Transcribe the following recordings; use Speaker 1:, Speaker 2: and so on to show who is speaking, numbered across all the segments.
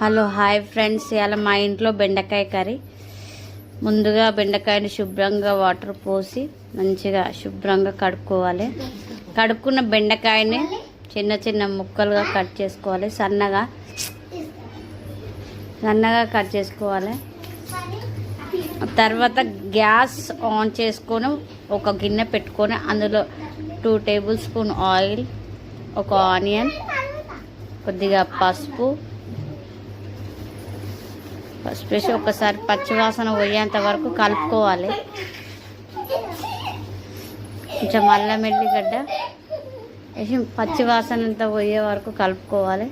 Speaker 1: Hello hi friends, ఇలా మా ఇంట్లో బెండకాయ కర్రీ. ముందుగా బెండకాయని శుభ్రంగా వాటర్ పోసి మంచిగా శుభ్రంగా కడుక్కోవాలి. కడుక్కున్న బెండకాయని చిన్న చిన్న ముక్కలుగా కట్ చేసుకోవాలి. సన్నగా కట్ చేసుకోవాలి. తర్వాత గ్యాస్ ఆన్ చేసుకొని ఒక గిన్నె పెట్టుకొని అందులో 2 టేబుల్ స్పూన్ ఆయిల్, ఒక ఆనియన్, కొద్దిగా పసుపు వేసి ఒకసారి పచ్చివాసన పోయేంత వరకు కలుపుకోవాలి. కొంచెం అల్లం ఎల్లిగడ్డ వేసి పచ్చివాసన అంతా పోయే వరకు కలుపుకోవాలి.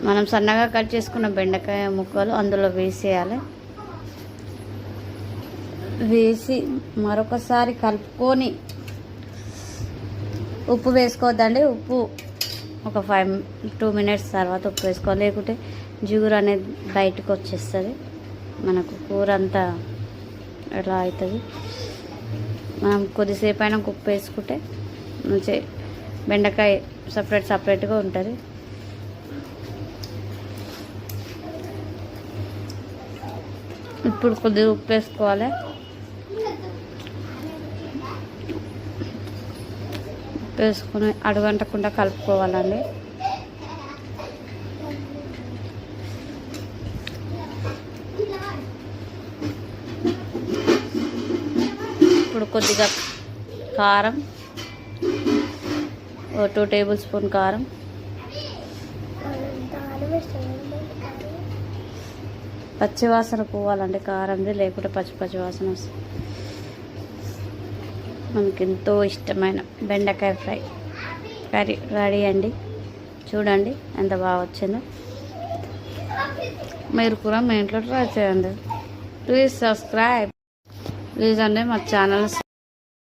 Speaker 1: మనం సన్నగా కట్ చేసుకున్న బెండకాయ ముక్కలు అందులో వేసేయాలి. వేసి మరొకసారి కలుపుకొని ఉప్పు వేసుకోవద్దండి. ఉప్పు ఒక 2 మినిట్స్ తర్వాత ఉప్పు వేసుకోవాలి, లేకుంటే జిగురు అనేది బయటకు వచ్చేస్తుంది. మనకు కూర అంతా ఎలా అవుతుంది. మనం కొద్దిసేపు అయినా ఉప్పు వేసుకుంటే మంచి బెండకాయ సపరేట్గా ఉంటుంది. ఇప్పుడు కొద్దిగా ఉప్పు వేసుకోవాలి. వేసుకుని అడుగంటకుండా కలుపుకోవాలండి. ఇప్పుడు కొద్దిగా కారం, 2 టేబుల్ స్పూన్ కారం, పచ్చివాసన పోవాలండి కారంది, లేకుంటే పచ్చివాసన వస్తుంది. మనకి ఎంతో ఇష్టమైన బెండకాయ ఫ్రై కర్రీ రెడీ అండి. చూడండి ఎంత బాగా వచ్చిందో. మీరు కూడా మీ ఇంట్లో ట్రై చేయండి. Please subscribe. ప్లీజ్ అండి మా ఛానల్